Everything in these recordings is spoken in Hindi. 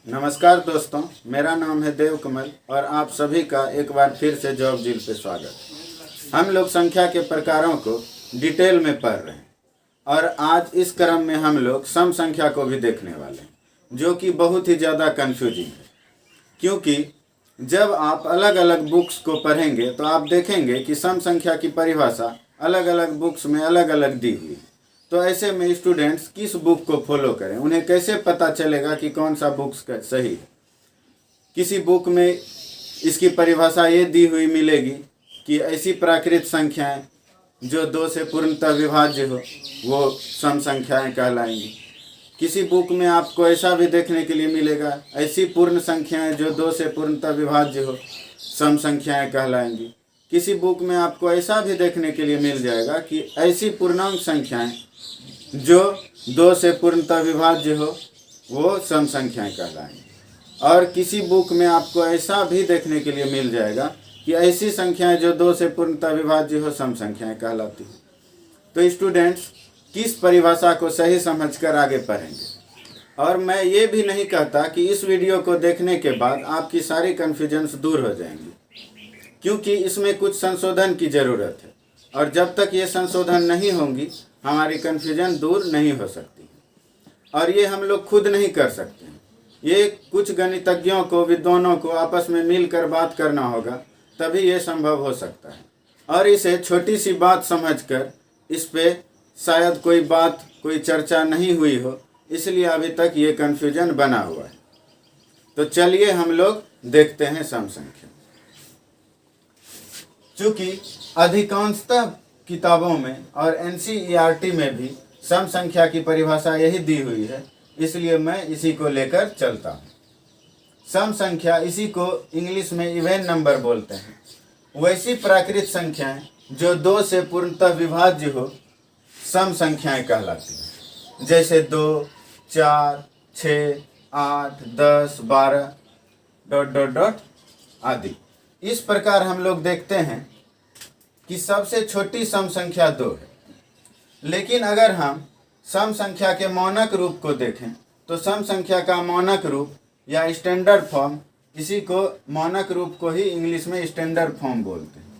नमस्कार दोस्तों, मेरा नाम है देव कमल और आप सभी का एक बार फिर से जॉब जील पे स्वागत। हम लोग संख्या के प्रकारों को डिटेल में पढ़ रहे हैं और आज इस क्रम में हम लोग सम संख्या को भी देखने वाले हैं, जो कि बहुत ही ज़्यादा कन्फ्यूजिंग है। क्योंकि जब आप अलग अलग बुक्स को पढ़ेंगे तो आप देखेंगे कि सम संख्या की परिभाषा अलग अलग बुक्स में अलग अलग दी हुई है। तो ऐसे में स्टूडेंट्स किस बुक को फॉलो करें, उन्हें कैसे पता चलेगा कि कौन सा बुक सही है। किसी बुक में इसकी परिभाषा ये दी हुई मिलेगी कि ऐसी प्राकृत संख्याएं जो 2 से पूर्णतः विभाज्य हो वो सम संख्याएं कहलाएंगी। किसी बुक में आपको ऐसा भी देखने के लिए मिलेगा, ऐसी पूर्ण संख्याएं जो 2 से पूर्णतः विभाज्य हो सम संख्याएं कहलाएंगी। किसी बुक में आपको ऐसा भी देखने के लिए मिल जाएगा कि ऐसी पूर्णांक संख्याएं जो 2 से पूर्णतः विभाज्य हो वो सम संख्याएं कहलाएंगी। और किसी बुक में आपको ऐसा भी देखने के लिए मिल जाएगा कि ऐसी संख्याएं जो 2 से पूर्णतः विभाज्य हो सम संख्याएं कहलाती हैं। तो स्टूडेंट्स किस परिभाषा को सही समझकर आगे पढ़ेंगे। और मैं ये भी नहीं कहता कि इस वीडियो को देखने के बाद आपकी सारी कन्फ्यूजन्स दूर हो जाएंगी, क्योंकि इसमें कुछ संशोधन की ज़रूरत है और जब तक ये संशोधन नहीं होंगी हमारी कन्फ्यूजन दूर नहीं हो सकती। और ये हम लोग खुद नहीं कर सकते हैं, ये कुछ गणितज्ञों को, विद्वानों को आपस में मिलकर बात करना होगा, तभी ये संभव हो सकता है। और इसे छोटी सी बात समझकर इस पे शायद कोई चर्चा नहीं हुई हो, इसलिए अभी तक ये कन्फ्यूजन बना हुआ है। तो चलिए हम लोग देखते हैं सम संख्या। चूँकि अधिकांशतः किताबों में और एनसीईआरटी में भी सम संख्या की परिभाषा यही दी हुई है, इसलिए मैं इसी को लेकर चलता हूँ। सम संख्या, इसी को इंग्लिश में इवन नंबर बोलते हैं, वैसी प्राकृत संख्याएं जो 2 से पूर्णतः विभाज्य हो सम संख्याएं कहलाती हैं। जैसे 2, 4, 6, 8, 10, 12 ... आदि। इस प्रकार हम लोग देखते हैं कि सबसे छोटी सम संख्या 2 है। लेकिन अगर हम सम संख्या के मानक रूप को देखें तो सम संख्या का मानक रूप या स्टैंडर्ड फॉर्म, इसी को मानक रूप को ही इंग्लिश में स्टैंडर्ड फॉर्म बोलते हैं।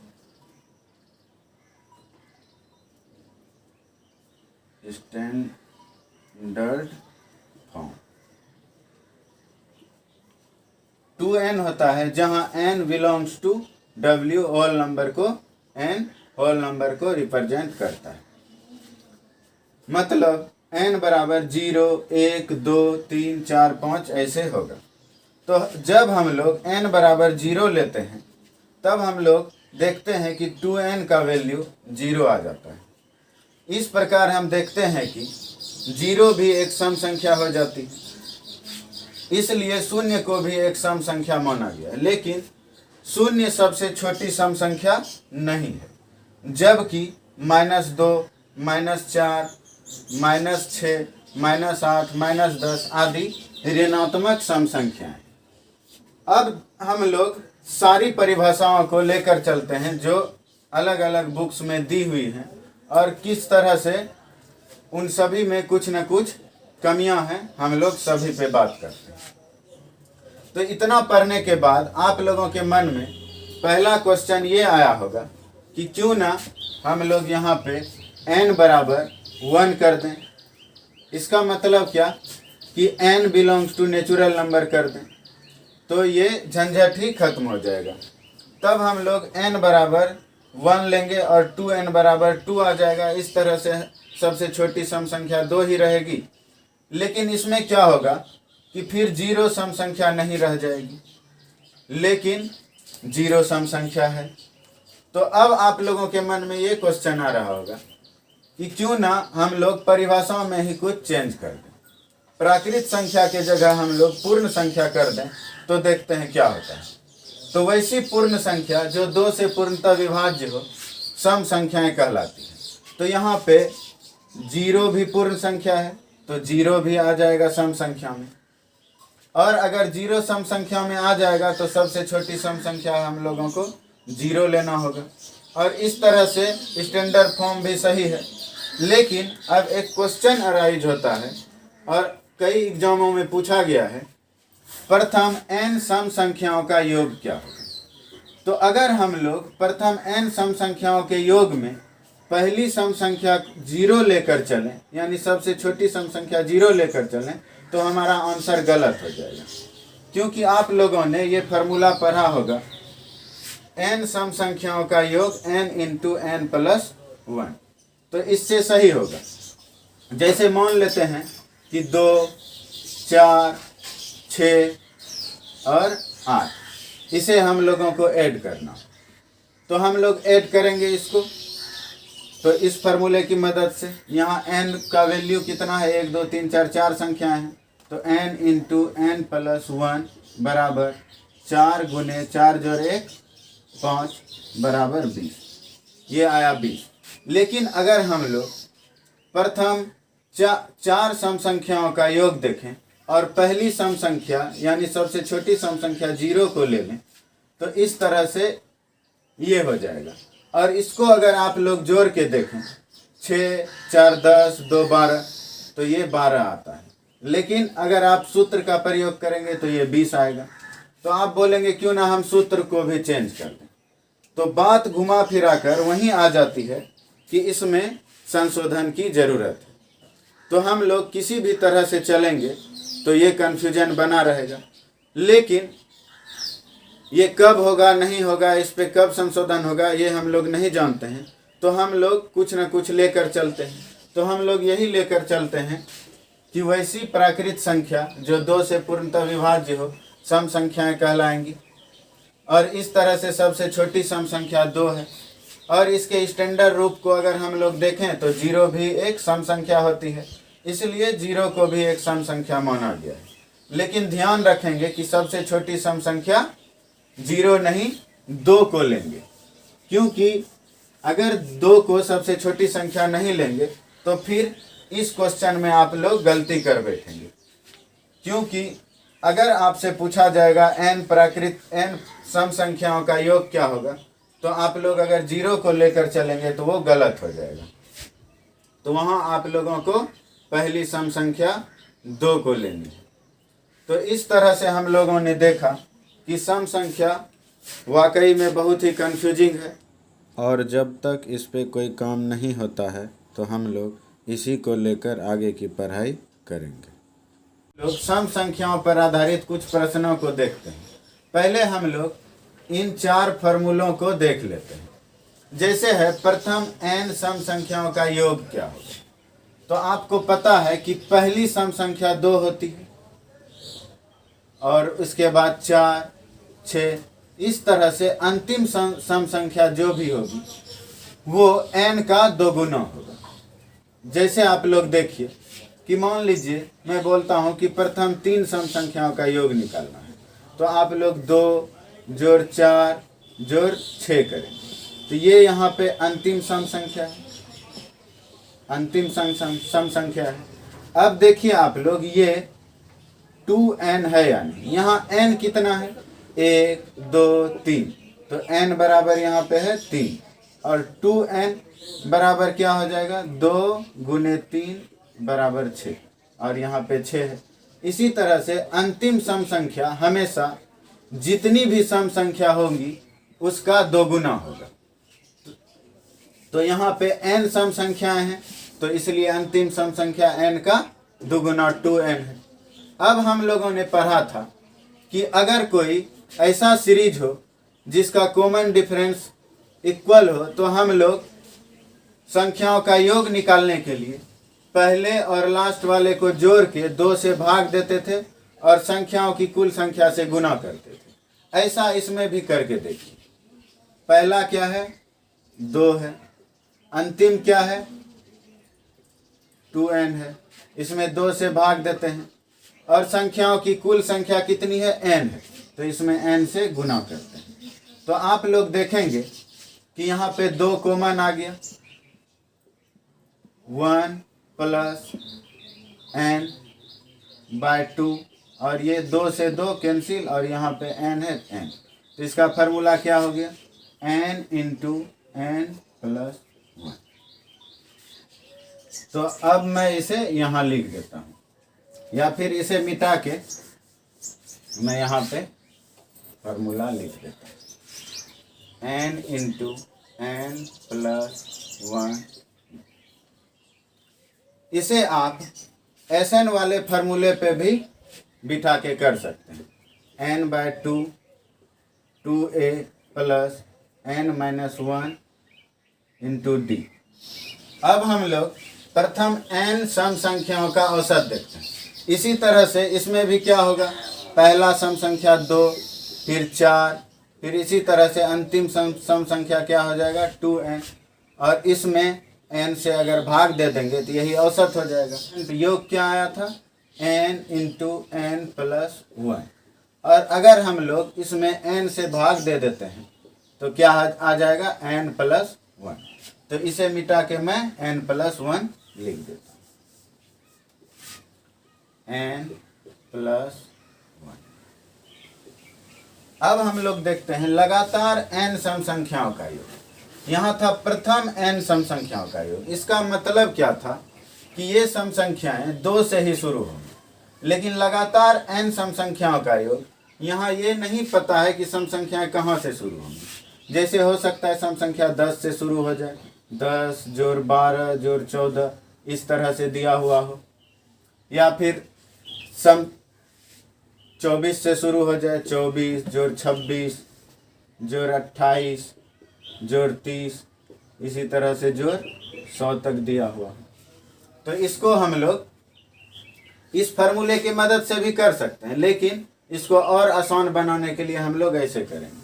स्टैंडर्ड फॉर्म 2n होता है, जहां n belongs to w, whole number को n होल नंबर को रिप्रेजेंट करता है। मतलब n बराबर 0, 1, 2, 3, 4, 5 ऐसे होगा। तो जब हम लोग n बराबर 0 लेते हैं तब हम लोग देखते हैं कि 2n का वैल्यू 0 आ जाता है। इस प्रकार हम देखते हैं कि 0 भी एक सम संख्या हो जाती है, इसलिए शून्य को भी एक सम संख्या माना गया। लेकिन शून्य सबसे छोटी सम संख्या नहीं है, जबकि -2, -4, -6, -8, -10 आदि ऋणात्मक सम संख्याएं। अब हम लोग सारी परिभाषाओं को लेकर चलते हैं जो अलग अलग बुक्स में दी हुई हैं और किस तरह से उन सभी में कुछ न कुछ कमियां हैं, हम लोग सभी पे बात करते हैं। तो इतना पढ़ने के बाद आप लोगों के मन में पहला क्वेश्चन ये आया होगा कि क्यों ना हम लोग यहाँ पे n बराबर 1 कर दें। इसका मतलब क्या कि n belongs to natural number कर दें, तो ये झंझट ही खत्म हो जाएगा। तब हम लोग n बराबर 1 लेंगे और 2n बराबर 2 आ जाएगा। इस तरह से सबसे छोटी सम संख्या 2 ही रहेगी। लेकिन इसमें क्या होगा कि फिर 0 सम संख्या नहीं रह जाएगी, लेकिन 0 सम संख्या है। तो अब आप लोगों के मन में ये क्वेश्चन आ रहा होगा कि क्यों ना हम लोग परिभाषाओं में ही कुछ चेंज कर दें, प्राकृत संख्या के जगह हम लोग पूर्ण संख्या कर दें, तो देखते हैं क्या होता है। तो वैसी पूर्ण संख्या जो 2 से पूर्णतः विभाज्य हो सम संख्याएं कहलाती हैं। तो यहाँ पे 0 भी पूर्ण संख्या है, तो 0 भी आ जाएगा सम संख्या में। और अगर 0 सम संख्या में आ जाएगा तो सबसे छोटी सम संख्या हम लोगों को 0 लेना होगा। और इस तरह से स्टैंडर्ड फॉर्म भी सही है। लेकिन अब एक क्वेश्चन अराइज होता है और कई एग्जामों में पूछा गया है प्रथम n सम संख्याओं का योग क्या होगा। तो अगर हम लोग प्रथम n सम संख्याओं के योग में पहली सम संख्या 0 लेकर चलें, यानी सबसे छोटी सम संख्या 0 लेकर चलें, तो हमारा आंसर गलत हो जाएगा। क्योंकि आप लोगों ने ये फार्मूला पढ़ा होगा, n सम संख्याओं का योग n इंटू n प्लस 1। तो इससे सही होगा। जैसे मान लेते हैं कि 2, 4, 6 और 8, इसे हम लोगों को ऐड करना। तो हम लोग ऐड करेंगे इसको। तो इस फार्मूले की मदद से यहाँ n का वैल्यू कितना है, 1 2 3 4, 4 संख्याएं हैं। तो n इंटू n प्लस 1 बराबर 4 गुने 4 जोड़ 1 5 बराबर 20। ये आया 20। लेकिन अगर हम लोग प्रथम 4 सम संख्याओं का योग देखें और पहली सम संख्या यानी सबसे छोटी सम संख्या 0 को ले लें, तो इस तरह से ये हो जाएगा। और इसको अगर आप लोग जोड़ के देखें, 6 4 10 2 12, तो ये 12 आता है। लेकिन अगर आप सूत्र का प्रयोग करेंगे तो ये 20 आएगा। तो आप बोलेंगे क्यों ना हम सूत्र को भी चेंज कर दें। तो बात घुमा फिरा कर वहीं आ जाती है कि इसमें संशोधन की ज़रूरत है। तो हम लोग किसी भी तरह से चलेंगे तो ये कन्फ्यूजन बना रहेगा। लेकिन ये कब होगा नहीं होगा, इस पे कब संशोधन होगा, ये हम लोग नहीं जानते हैं। तो हम लोग कुछ न कुछ लेकर चलते हैं। तो हम लोग यही लेकर चलते हैं कि वैसी प्राकृत संख्या जो 2 से पूर्णतः विभाज्य हो, सम संख्याएं कहलाएंगी। और इस तरह से सबसे छोटी सम संख्या 2 है। और इसके स्टैंडर्ड रूप को अगर हम लोग देखें तो 0 भी एक सम संख्या होती है, इसलिए 0 को भी एक सम संख्या माना गया है। लेकिन ध्यान रखेंगे कि सबसे छोटी सम संख्या 0 नहीं 2 को लेंगे, क्योंकि अगर 2 को सबसे छोटी संख्या नहीं लेंगे तो फिर इस क्वेश्चन में आप लोग गलती कर बैठेंगे। क्योंकि अगर आपसे पूछा जाएगा n सम संख्याओं का योग क्या होगा, तो आप लोग अगर 0 को लेकर चलेंगे तो वो गलत हो जाएगा। तो वहाँ आप लोगों को पहली सम संख्या 2 को लेनी है। तो इस तरह से हम लोगों ने देखा कि सम संख्या वाकई में बहुत ही कन्फ्यूजिंग है। और जब तक इस पे कोई काम नहीं होता है तो हम लोग इसी को लेकर आगे की पढ़ाई करेंगे। लोग सम संख्याओं पर आधारित कुछ प्रश्नों को देखते हैं। पहले हम लोग इन 4 फार्मूलों को देख लेते हैं। जैसे है प्रथम n सम संख्याओं का योग क्या होगा। तो आपको पता है कि पहली सम संख्या 2 होती है और उसके बाद 4 6, इस तरह से अंतिम सम संख्या जो भी होगी वो n का 2 गुना होगा। जैसे आप लोग देखिए कि मान लीजिए मैं बोलता हूँ कि प्रथम 3 सम संख्याओं का योग निकालना है, तो आप लोग 2 जोड़ 4 जोड़ 6 करेंगे। तो ये यहाँ पे अंतिम सम संख्या है, अंतिम सम संख्या है। अब देखिए आप लोग ये 2n है, यानी यहाँ n कितना है, 1 2 3, तो n बराबर यहाँ पे है 3 और 2n बराबर क्या हो जाएगा, 2 गुने 3 बराबर 6 और यहाँ पे 6 है। इसी तरह से अंतिम सम संख्या हमेशा जितनी भी सम संख्या होगी उसका 2 गुना होगा। तो यहाँ पे n सम संख्याएं हैं, तो इसलिए अंतिम सम संख्या n का 2 गुना 2n है। अब हम लोगों ने पढ़ा था कि अगर कोई ऐसा सीरीज हो जिसका कॉमन डिफरेंस इक्वल हो, तो हम लोग संख्याओं का योग निकालने के लिए पहले और लास्ट वाले को जोड़ के 2 से भाग देते थे और संख्याओं की कुल संख्या से गुना करते थे। ऐसा इसमें भी करके देखिए। पहला क्या है, 2 है, अंतिम क्या है, 2n है, इसमें 2 से भाग देते हैं और संख्याओं की कुल संख्या कितनी है, n है, तो इसमें n से गुना करते हैं। तो आप लोग देखेंगे कि यहाँ पे 2 कॉमन आ गया, 1 प्लस n बाय 2, और ये 2 से 2 कैंसिल और यहाँ पे n है n। तो इसका फार्मूला क्या हो गया, n इंटू n प्लस 1। तो अब मैं इसे यहाँ लिख देता हूँ, या फिर इसे मिटा के मैं यहाँ पे फार्मूला लिख देता हूँ, n इंटू n प्लस 1। इसे आप Sn वाले फार्मूले पे भी बिठा के कर सकते हैं, n/2 2a plus n-1 into D. अब हम लोग प्रथम n सम संख्याओं का औसत देखते हैं। इसी तरह से इसमें भी क्या होगा, पहला सम संख्या 2, फिर 4, फिर इसी तरह से अंतिम सम संख्या क्या हो जाएगा 2n, और इसमें n से अगर भाग दे देंगे तो यही औसत हो जाएगा। योग क्या आया था, n इंटू n प्लस 1, और अगर हम लोग इसमें n से भाग दे देते हैं तो क्या आ जाएगा n प्लस 1। तो इसे मिटा के मैं n प्लस 1 लिख देता हूँ, n प्लस 1। अब हम लोग देखते हैं लगातार n सम संख्याओं का योग। यहाँ था प्रथम n सम संख्याओं का योग। इसका मतलब क्या था कि ये सम संख्याएं 2 से ही शुरू होंगी, लेकिन लगातार n सम संख्याओं का योग, यहाँ ये नहीं पता है कि सम संख्याएं कहाँ से शुरू होंगी। जैसे हो सकता है सम संख्या 10 से शुरू हो जाए, 10 जोड़ 12 जोड़ 14 इस तरह से दिया हुआ हो, या फिर सम 24 से शुरू हो जाए, 24 जोड़ 26 जोड़ 28 जोड़ 30 इसी तरह से जोड़ 100 तक दिया हुआ हो। तो इसको हम लोग इस फार्मूले की मदद से भी कर सकते हैं, लेकिन इसको और आसान बनाने के लिए हम लोग ऐसे करेंगे।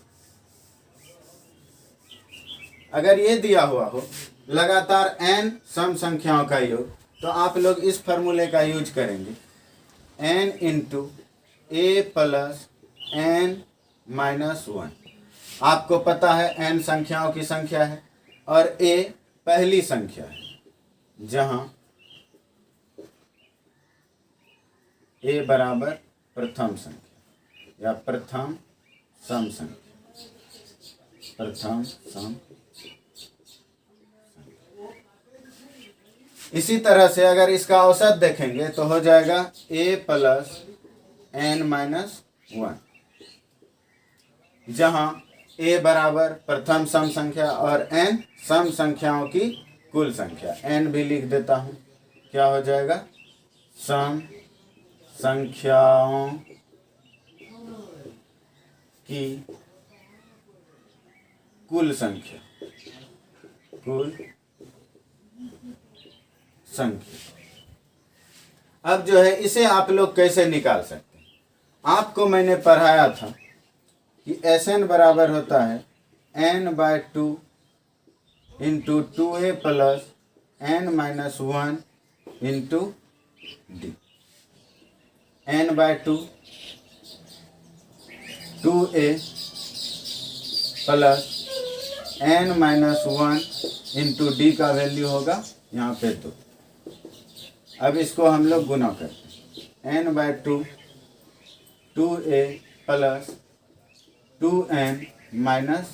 अगर ये दिया हुआ हो लगातार n सम संख्याओं का योग, तो आप लोग इस फार्मूले का यूज करेंगे, n into a plus n-1। आपको पता है n संख्याओं की संख्या है और a पहली संख्या है, जहां a बराबर प्रथम संख्या या प्रथम सम संख्या, प्रथम सम। इसी तरह से अगर इसका औसत देखेंगे तो हो जाएगा a प्लस n-1, जहां a बराबर प्रथम सम संख्या और n सम संख्याओं की कुल संख्या। n भी लिख देता हूं, क्या हो जाएगा, सम संख्याओं की कुल संख्या, कुल संख्या। अब जो है इसे आप लोग कैसे निकाल सकते हैं। आपको मैंने पढ़ाया था कि Sn बराबर होता है n/2 into 2a plus n-1 into D. n/2 2a plus n-1 into D का वैल्यू होगा यहाँ पे 2। अब इसको हम लोग गुना करते हैं, n/2 2a प्लस 2n-2।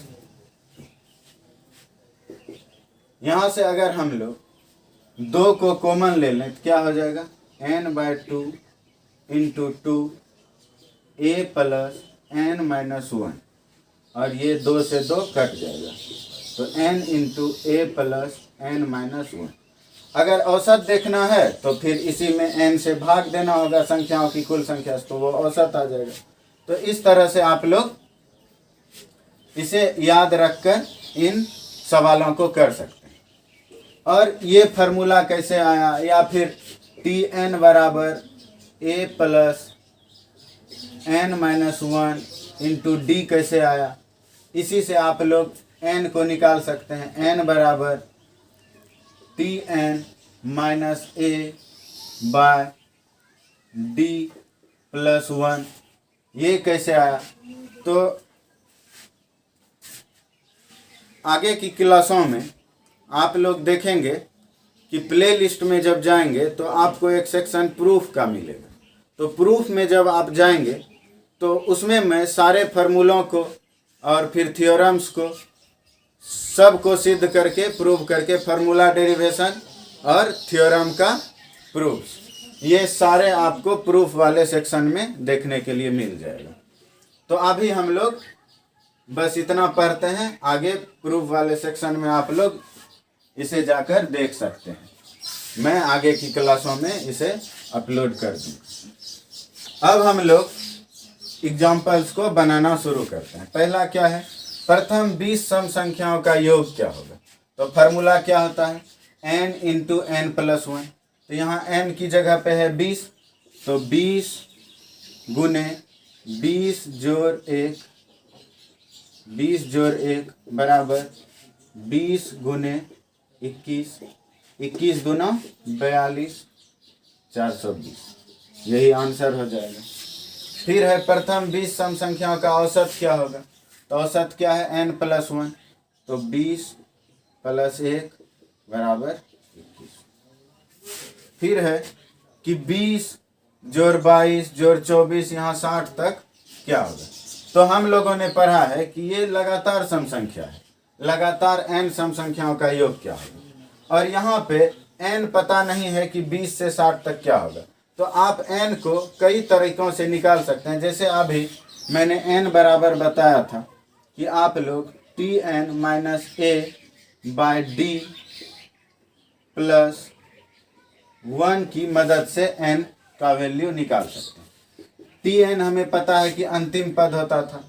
यहाँ से अगर हम लोग 2 को कॉमन ले लें तो क्या हो जाएगा, n/2 into 2a plus n-1, और ये 2 से 2 कट जाएगा, तो n into a plus n-1। अगर औसत देखना है तो फिर इसी में n से भाग देना होगा संख्याओं की कुल संख्या, तो वो औसत आ जाएगा। तो इस तरह से आप लोग इसे याद रखकर इन सवालों को कर सकते हैं। और ये फार्मूला कैसे आया, या फिर Tn बराबर a plus n-1 into D कैसे आया, इसी से आप लोग n को निकाल सकते हैं। n बराबर Tn minus a by D plus 1। ये कैसे आया, तो आगे की क्लासों में आप लोग देखेंगे कि प्ले लिस्ट में जब जाएंगे तो आपको एक सेक्शन प्रूफ का मिलेगा। तो प्रूफ में जब आप जाएंगे तो उसमें मैं सारे फार्मूलों को और फिर थ्योरम्स को सब को सिद्ध करके प्रूव करके फार्मूला डेरिवेशन और थ्योरम का प्रूफ ये सारे आपको प्रूफ वाले सेक्शन में देखने के लिए मिल जाएगा। तो अभी हम लोग बस इतना पढ़ते हैं, आगे प्रूफ वाले सेक्शन में आप लोग इसे जाकर देख सकते हैं। मैं आगे की क्लासों में इसे अपलोड कर दूँ। अब हम लोग एग्जाम्पल्स को बनाना शुरू करते हैं। पहला क्या है, प्रथम 20 सम संख्याओं का योग क्या होगा। तो फार्मूला क्या होता है, n इंटू एन प्लस 1। तो यहाँ n की जगह पे है 20, तो 20 गुने 20 जोड़ 1, 20 जोड़ 1 बराबर 20 गुने 21, 21 दूना 42, 420। यही आंसर हो जाएगा। फिर है प्रथम 20 सम संख्याओं का औसत क्या होगा। तो औसत क्या है, n प्लस 1। तो 20 प्लस 1 बराबर 21। फिर है कि 20 जोड़ 22 जोड़ 24 यहाँ 60 तक क्या होगा। तो हम लोगों ने पढ़ा है कि ये लगातार सम संख्या है, लगातार n सम संख्याओं का योग क्या होगा। और यहाँ पे n पता नहीं है कि 20 से 60 तक क्या होगा। तो आप n को कई तरीकों से निकाल सकते हैं। जैसे अभी मैंने n बराबर बताया था कि आप लोग tn minus a by d plus 1 की मदद से n का वैल्यू निकाल सकते हैं। tn हमें पता है कि अंतिम पद होता था,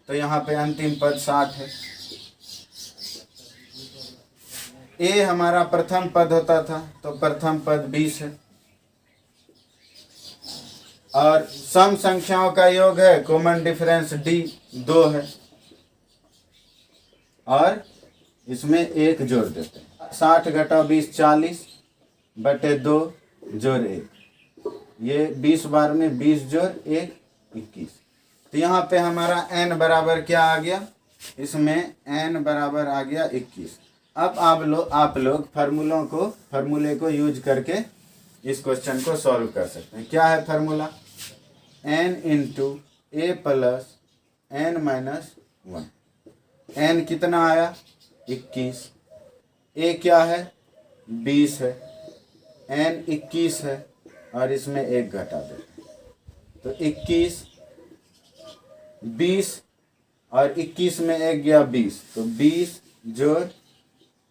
तो यहाँ पे अंतिम पद 60 है। a हमारा प्रथम पद होता था, तो प्रथम पद 20 है। और सम संख्याओं का योग है, कॉमन डिफरेंस d 2 है, और इसमें 1 जोड़ देते हैं। 60 घटा 20 40 बटे 2 जोड़ 1, ये 20 बार में 20 जोड़ 1 21। तो यहाँ पे हमारा n बराबर क्या आ गया, इसमें n बराबर आ गया 21। अब आप लोग फार्मूले को यूज करके इस क्वेश्चन को सॉल्व कर सकते हैं। क्या है formula, n into a plus n minus 1। n कितना आया 21, a क्या है 20 है, n 21 है और इसमें 1 घटा देते हैं। तो 21 20 और 21 में 1 गया 20, तो 20 जोड़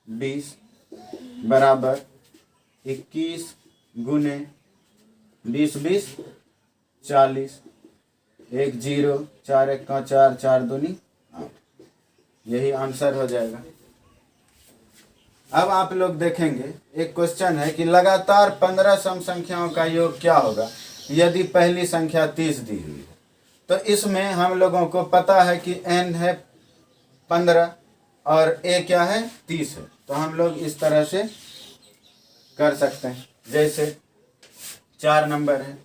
20 बराबर 21 गुने 20 20 40, 1 0 4 1 का 4 4 दूनी 8। यही आंसर हो जाएगा। अब आप लोग देखेंगे एक क्वेश्चन है कि लगातार 15 सम संख्याओं का योग क्या होगा यदि पहली संख्या 30 दी हुई है। तो इसमें हम लोगों को पता है कि n है 15 और a क्या है 30 है। तो हम लोग इस तरह से कर सकते हैं। जैसे 4 नंबर है,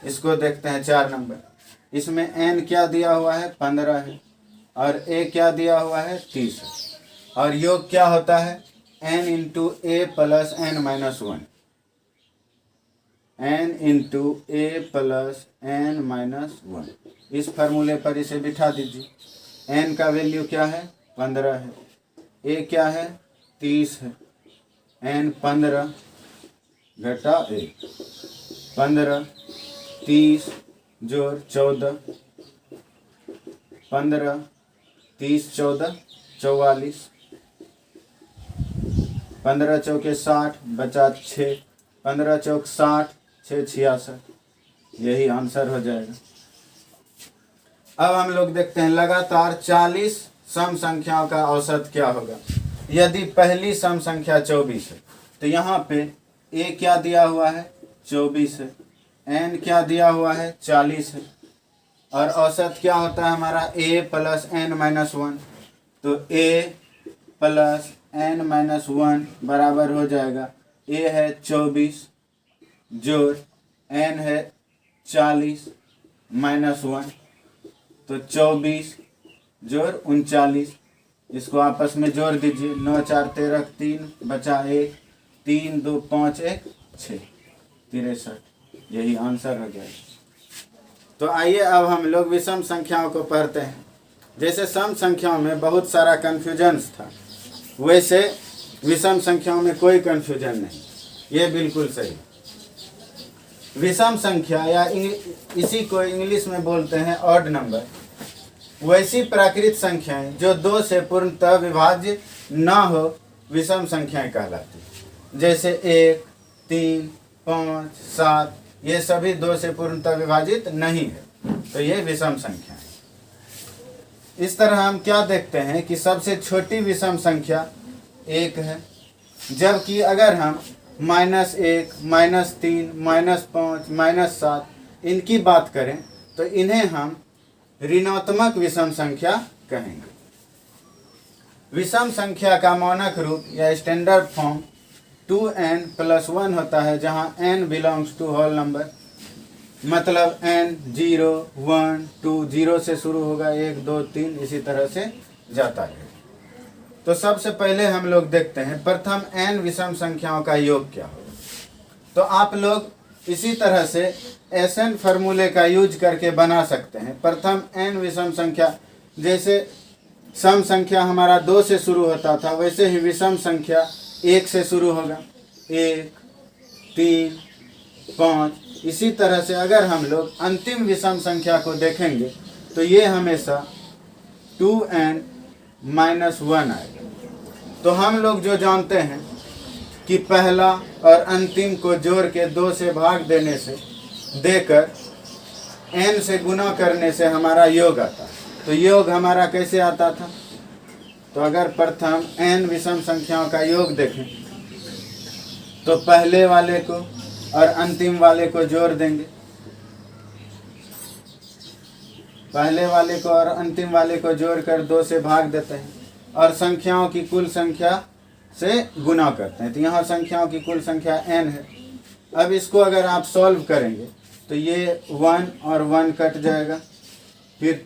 इसको देखते हैं। 4 नंबर, इसमें n क्या दिया हुआ है 15 है और a क्या दिया हुआ है 30 है। और योग क्या होता है n into a plus n minus 1, n into a plus n minus 1। इस फार्मूले पर इसे बिठा दीजिए। n का वैल्यू क्या है 15 है, a क्या है 30 है, n 15 घटा 1, 15 30 जोड़ 14, 15 30 14 44, 15 चौके 60 बचा 6, 15 चौक 60 6 66। यही आंसर हो जाएगा। अब हम लोग देखते हैं लगातार 40 सम संख्याओं का औसत क्या होगा यदि पहली सम संख्या 24 है। तो यहाँ पे a क्या दिया हुआ है 24 है, n क्या दिया हुआ है 40 है, और औसत क्या होता है हमारा a प्लस n माइनस 1। तो a प्लस n माइनस 1 बराबर हो जाएगा a है 24 जोड़ n है 40 माइनस 1, तो 24 जोड़ 39। इसको आपस में जोड़ दीजिए। 9 4 13 3 बचा 1, 3 2 5 1 6 63। यही आंसर हो गया। तो आइए अब हम लोग विषम संख्याओं को पढ़ते हैं। जैसे सम संख्याओं में बहुत सारा कन्फ्यूजन्स था, वैसे विषम संख्याओं में कोई कंफ्यूजन नहीं, ये बिल्कुल सही। विषम संख्या या इसी को इंग्लिश में बोलते हैं ऑड नंबर, वैसी प्राकृत संख्याएं जो 2 से पूर्णतः विभाज्य न हो विषम संख्याएं कहलाती हैं। जैसे 1, 3, 5, 7 ये सभी 2 से पूर्णतः विभाजित नहीं है, तो ये विषम संख्या है। इस तरह हम क्या देखते हैं कि सबसे छोटी विषम संख्या 1 है, जबकि अगर हम -1, -3, -5, -7 इनकी बात करें तो इन्हें हम ऋणात्मक विषम संख्या कहेंगे। विषम संख्या का मानक रूप या स्टैंडर्ड फॉर्म 2n+1 होता है, जहां n belongs to whole number, मतलब n 0, 1, 2, 0 से शुरू होगा, 1, 2, 3 इसी तरह से जाता है। तो सबसे पहले हम लोग देखते हैं प्रथम n विषम संख्याओं का योग क्या होगा। तो आप लोग इसी तरह से SN फार्मूले का यूज करके बना सकते हैं। प्रथम n विषम संख्या, जैसे सम संख्या हमारा 2 से शुरू होता था, वैसे ही विषम संख्या 1 से शुरू होगा, 1, 3, 5। इसी तरह से अगर हम लोग अंतिम विषम संख्या को देखेंगे तो ये हमेशा 2n-1 आएगा। तो हम लोग जो जानते हैं कि पहला और अंतिम को जोड़ के 2 से भाग देने से देकर n से गुना करने से हमारा योग आता है। तो योग हमारा कैसे आता था? तो अगर प्रथम n विषम संख्याओं का योग देखें तो पहले वाले को और अंतिम वाले को जोड़ देंगे, पहले वाले को और अंतिम वाले को जोड़कर 2 से भाग देते हैं और संख्याओं की कुल संख्या से गुना करते हैं। तो यहाँ संख्याओं की कुल संख्या n है। अब इसको अगर आप सॉल्व करेंगे तो ये 1 और 1 कट जाएगा, फिर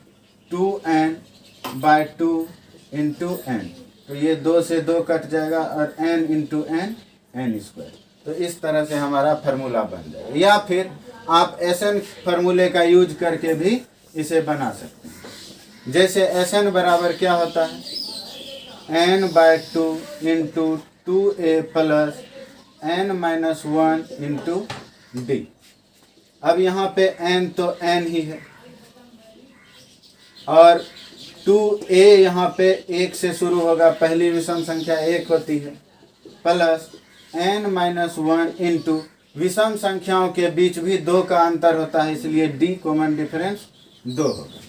2n/2 इंटू n, तो ये 2 से 2 कट जाएगा और n इंटू n, n²। तो इस तरह से हमारा फार्मूला बन जाएगा। या फिर आप SN फार्मूले का यूज करके भी इसे बना सकते हैं। जैसे SN बराबर क्या होता है? n/2 into 2a plus n-1 into d। अब यहाँ पे n तो n ही है और 2a यहाँ पे 1 से शुरू होगा, पहली विषम संख्या 1 होती है, प्लस n-1 इंटू विषम संख्याओं के बीच भी 2 का अंतर होता है, इसलिए d कॉमन डिफरेंस 2 होगा।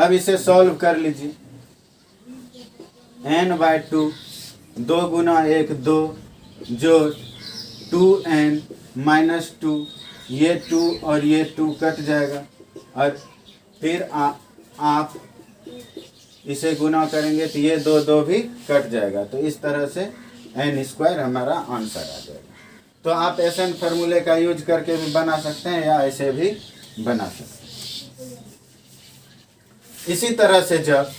अब इसे सॉल्व कर लीजिए। n/2 2 गुना 1 2 जोड़ 2n-2, ये 2 और ये 2 कट जाएगा और फिर आप इसे गुना करेंगे तो ये 2 भी कट जाएगा। तो इस तरह से n² हमारा आंसर आ जाएगा। तो आप SN फार्मूले का यूज करके भी बना सकते हैं या ऐसे भी बना सकते हैं। इसी तरह से जब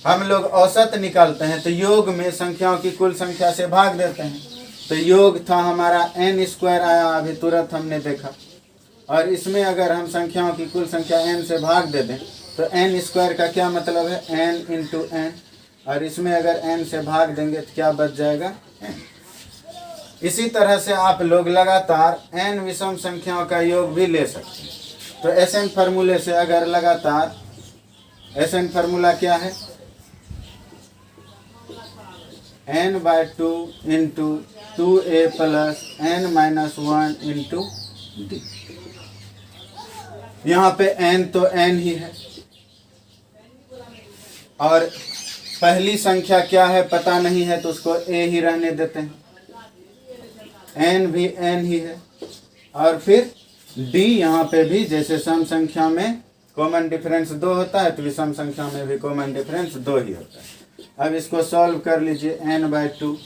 हम लोग औसत निकालते हैं तो योग में संख्याओं की कुल संख्या से भाग देते हैं। तो योग था हमारा n² आया, अभी तुरंत हमने देखा, और इसमें अगर हम संख्याओं की कुल संख्या n से भाग दे दें तो n² का क्या मतलब है? n इंटू n, और इसमें अगर n से भाग देंगे तो क्या बच जाएगा? n। इसी तरह से आप लोग लगातार n विषम संख्याओं का योग भी ले सकते हैं। तो SN फार्मूले से अगर लगातार, SN फार्मूला क्या है? n/2 into 2a plus n-1 into d। यहाँ पे n तो n ही है और पहली संख्या क्या है पता नहीं है, तो उसको a ही रहने देते हैं। n भी n ही है और फिर d यहाँ पे भी जैसे सम संख्या में कॉमन डिफरेंस 2 होता है तो विषम संख्या में भी कॉमन डिफरेंस 2 ही होता है। अब इसको सॉल्व कर लीजिए। n/2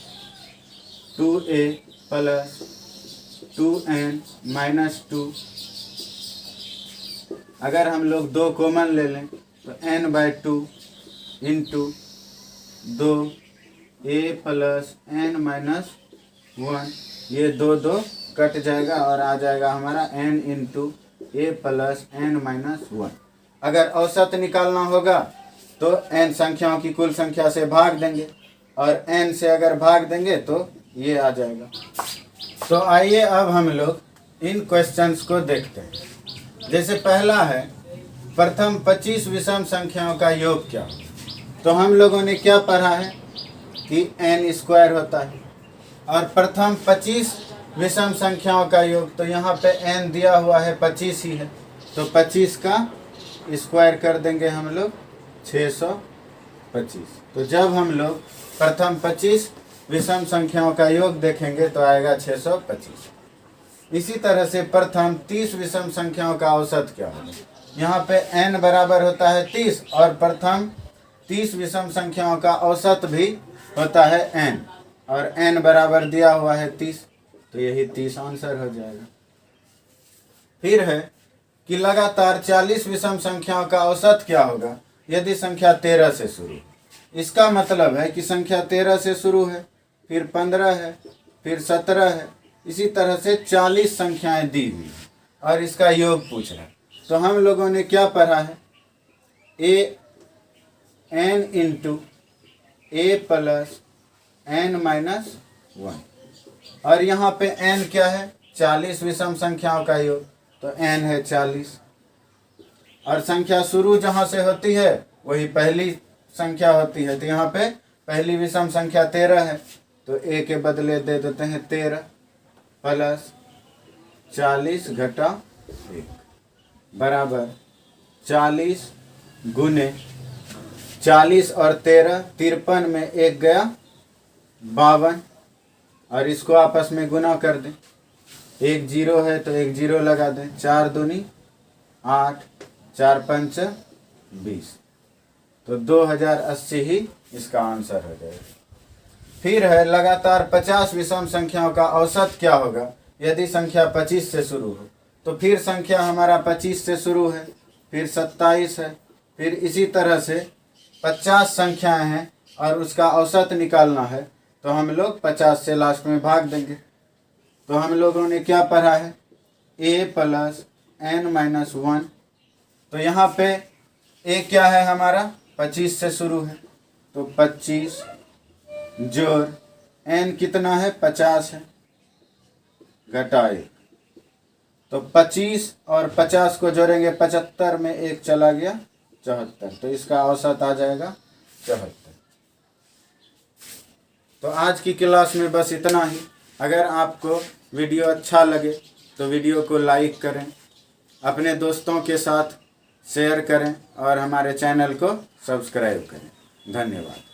2a प्लस 2n-2, अगर हम लोग 2 कॉमन ले लें तो n/2 into 2a plus n-1, ये 2 कट जाएगा और आ जाएगा हमारा n into a plus n-1। अगर औसत निकालना होगा तो n संख्याओं की कुल संख्या से भाग देंगे, और n से अगर भाग देंगे तो ये आ जाएगा। तो आइए अब हम लोग इन क्वेश्चंस को देखते हैं। जैसे पहला है प्रथम 25 विषम संख्याओं का योग क्या। तो हम लोगों ने क्या पढ़ा है कि n स्क्वायर होता है और प्रथम 25 विषम संख्याओं का योग, तो यहाँ पे n दिया हुआ है 25 ही है, तो 25 का स्क्वायर कर देंगे हम लोग 625। तो जब हम लोग प्रथम 25 विषम संख्याओं का योग देखेंगे तो आएगा 625। इसी तरह से प्रथम 30 विषम संख्याओं का औसत क्या होगा। यहाँ पे n बराबर होता है 30 और प्रथम 30 विषम संख्याओं का औसत भी होता है n, और n बराबर दिया हुआ है 30, तो यही 30 आंसर हो जाएगा। फिर है कि लगातार 40 विषम संख्याओं का औसत क्या होगा यदि संख्या 13 से शुरू। इसका मतलब है कि संख्या 13 से शुरू है, फिर 15 है, फिर 17 है, इसी तरह से 40 संख्याएं दी हुई है और इसका योग पूछ रहा है। तो हम लोगों ने क्या पढ़ा है, n into a plus n-1, और यहाँ पे n क्या है 40 विषम संख्याओं का योग, तो n है 40, और संख्या शुरू जहाँ से होती है वही पहली संख्या होती है, तो यहाँ पे पहली विषम संख्या 13 है, तो a के बदले दे देते हैं 13 प्लस 40 घटा 1 बराबर 40 गुने 40 और 13, 53 में 1 गया 52, और इसको आपस में गुना कर दें। 1 0 है तो 1 0 लगा दें, 4 दूनी 8, 4 पंच 20, तो 2080 ही इसका आंसर हो जाएगा। फिर है लगातार 50 विषम संख्याओं का औसत क्या होगा यदि संख्या 25 से शुरू हो। तो फिर संख्या हमारा 25 से शुरू है, फिर 27 है, फिर इसी तरह से 50 संख्याएं हैं और उसका औसत निकालना है, तो हम लोग 50 से लास्ट में भाग देंगे। तो हम लोगों ने क्या पढ़ा है a प्लस n-1, तो यहाँ पे a क्या है हमारा 25 से शुरू है, तो 25 जोड़ n कितना है 50 है घटा 1, तो 25 और 50 को जोड़ेंगे 75 में 1 चला गया 74, तो इसका औसत आ जाएगा 74। तो आज की क्लास में बस इतना ही। अगर आपको वीडियो अच्छा लगे तो वीडियो को लाइक करें, अपने दोस्तों के साथ शेयर करें और हमारे चैनल को सब्सक्राइब करें। धन्यवाद।